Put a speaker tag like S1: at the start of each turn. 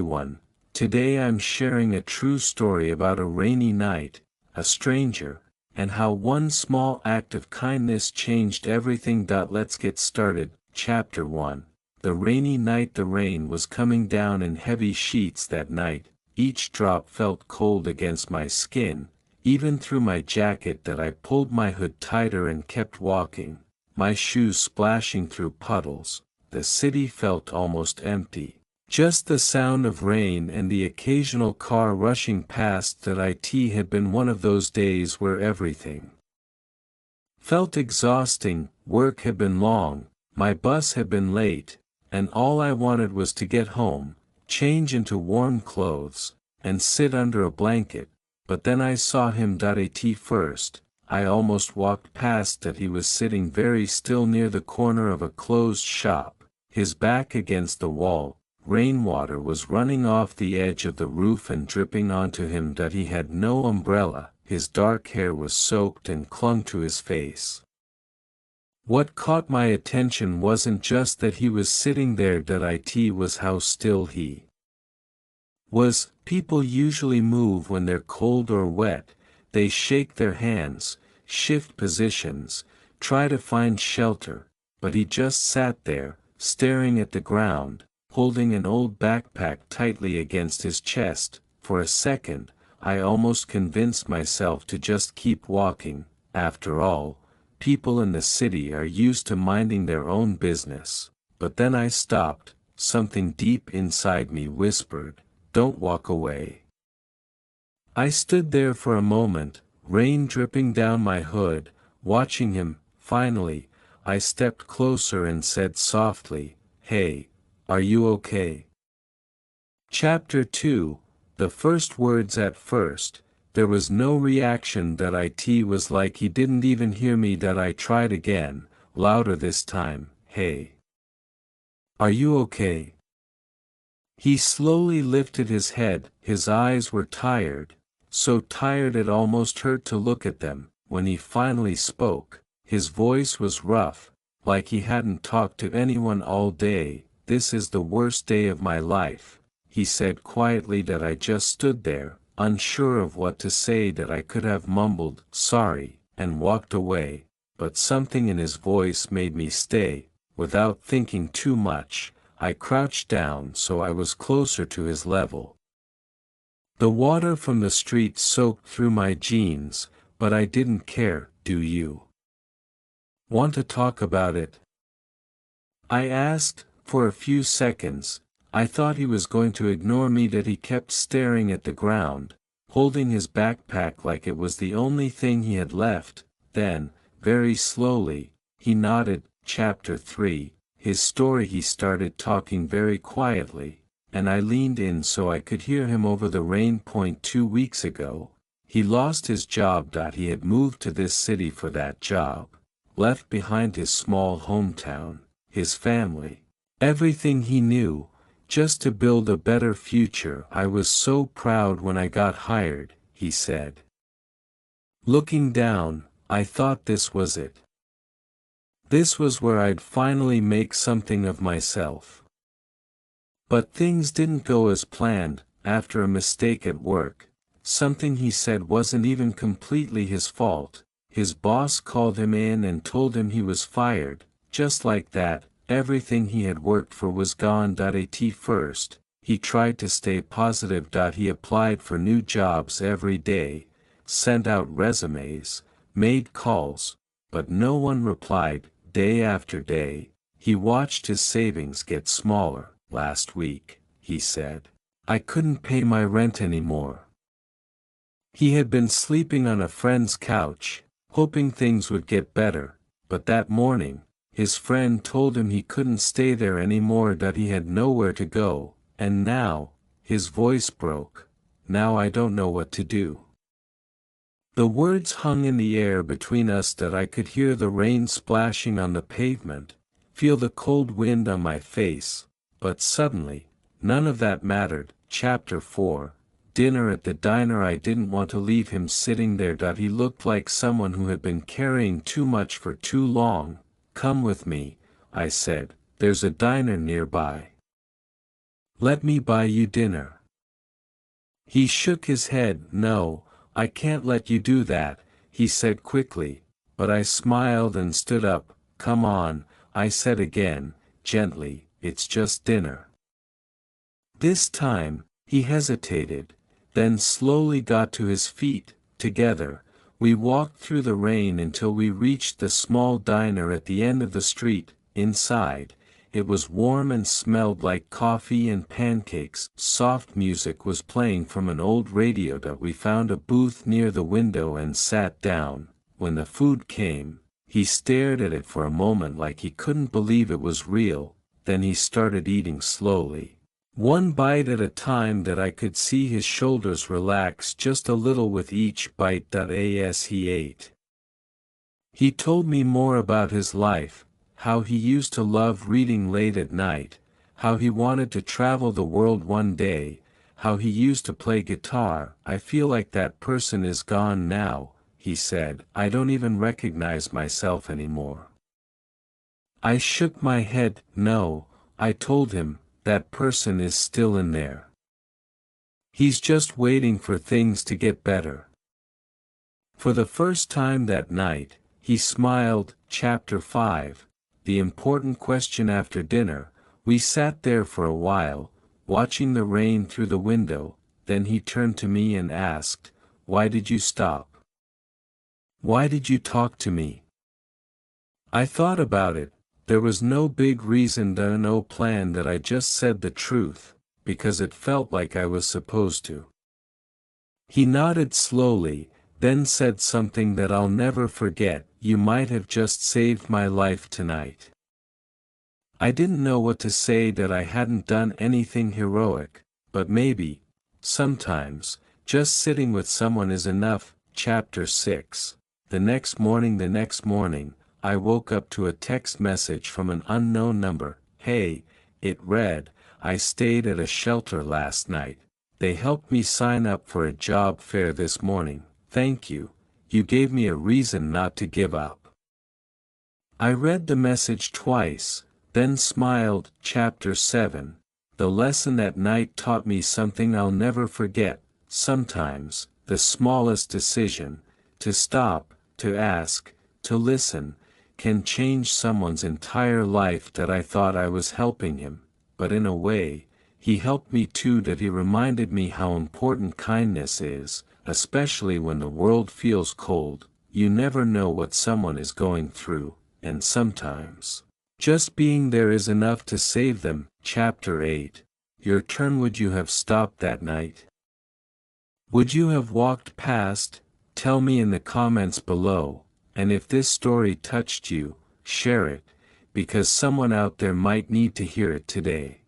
S1: everyone. Today I'm sharing a true story about a rainy night, a stranger, and how one small act of kindness changed everything. Let's get started. Chapter 1. The rainy night. The rain was coming down in heavy sheets that night. Each drop felt cold against my skin, even through my jacket. That I pulled my hood tighter and kept walking, my shoes splashing through puddles. The city felt almost empty. Just the sound of rain and the occasional car rushing past. That it had been one of those days where everything felt exhausting. Work had been long, my bus had been late, and all I wanted was to get home, change into warm clothes, and sit under a blanket. But then I saw him. First, I almost walked past. That he was sitting very still near the corner of a closed shop, his back against the wall. Rainwater was running off the edge of the roof and dripping onto him. He had no umbrella, his dark hair was soaked and clung to his face. What caught my attention wasn't just that he was sitting there. It was how still he was. People usually move when they're cold or wet. They shake their hands, shift positions, try to find shelter, but he just sat there, staring at the ground, holding an old backpack tightly against his chest. For a second, I almost convinced myself to just keep walking. After all, people in the city are used to minding their own business. But then I stopped. Something deep inside me whispered, "Don't walk away." I stood there for a moment, rain dripping down my hood, watching him. Finally, I stepped closer and said softly, "Hey, are you okay?" Chapter 2. The first words. At first, there was no reaction. It was like he didn't even hear me. I tried again, louder this time, "Hey, are you okay?" He slowly lifted his head. His eyes were tired, so tired it almost hurt to look at them. When he finally spoke, his voice was rough, like he hadn't talked to anyone all day. "This is the worst day of my life," he said quietly. I just stood there, unsure of what to say. I could have mumbled, "Sorry," and walked away, but something in his voice made me stay. Without thinking too much, I crouched down so I was closer to his level. The water from the street soaked through my jeans, but I didn't care. "Do you want to talk about it?" I asked. For a few seconds, I thought he was going to ignore me. He kept staring at the ground, holding his backpack like it was the only thing he had left. Then, very slowly, he nodded. Chapter 3. His story. He started talking very quietly, and I leaned in so I could hear him over the rain. 2 weeks ago, he lost his job. He had moved to this city for that job, left behind his small hometown, his family, everything he knew, just to build a better future. "I was so proud when I got hired," he said. "Looking down, I thought this was it. This was where I'd finally make something of myself. But things didn't go as planned. After a mistake at work, something he said wasn't even completely his fault, his boss called him in and told him he was fired. Just like that, everything he had worked for was gone. First, he tried to stay positive. He applied for new jobs every day, sent out resumes, made calls, but no one replied. Day after day, he watched his savings get smaller. "Last week," he said, "I couldn't pay my rent anymore." He had been sleeping on a friend's couch, hoping things would get better, but that morning, his friend told him he couldn't stay there anymore. He had nowhere to go. "And now," his voice broke, "now I don't know what to do." The words hung in the air between us. I could hear the rain splashing on the pavement, feel the cold wind on my face, but suddenly, none of that mattered. Chapter 4. Dinner. At the diner. I didn't want to leave him sitting there. He looked like someone who had been carrying too much for too long. "Come with me," I said, "there's a diner nearby." Let me buy you dinner. He shook his head. No, I can't let you do that, he said quickly, but I smiled and stood up. Come on, I said again, gently, it's just dinner. This time, he hesitated, then slowly got to his feet. Together, we walked through the rain until we reached the small diner at the end of the street. Inside, it was warm and smelled like coffee and pancakes. Soft music was playing from an old radio. We found a booth near the window and sat down. When the food came, he stared at it for a moment like he couldn't believe it was real, then he started eating slowly. One bite at a time that I could see his shoulders relax just a little with each bite. As he ate, he told me more about his life, how he used to love reading late at night, how he wanted to travel the world one day, how he used to play guitar. I feel like that person is gone now, he said. I don't even recognize myself anymore. I shook my head. No, I told him, that person is still in there. He's just waiting for things to get better. For the first time that night, he smiled. Chapter 5. The important question. After dinner, we sat there for a while, watching the rain through the window. Then he turned to me and asked, "Why did you stop? Why did you talk to me?" I thought about it. There was no big reason, no plan. That I just said the truth, because it felt like I was supposed to. He nodded slowly, then said something that I'll never forget. You might have just saved my life tonight. I didn't know what to say. That I hadn't done anything heroic, but maybe, sometimes, just sitting with someone is enough. Chapter 6. The next morning, I woke up to a text message from an unknown number. Hey, it read, I stayed at a shelter last night. They helped me sign up for a job fair this morning. Thank you. You gave me a reason not to give up. I read the message twice, then smiled. Chapter 7. The lesson that night taught me something I'll never forget. Sometimes, the smallest decision, to stop, to ask, to listen, can change someone's entire life. That I thought I was helping him, but in a way, he helped me too. That he reminded me how important kindness is, especially when the world feels cold. You never know what someone is going through, and sometimes, just being there is enough to save them. Chapter 8. Your turn. Would you have stopped that night? Would you have walked past? Tell me in the comments below. And if this story touched you, share it, because someone out there might need to hear it today.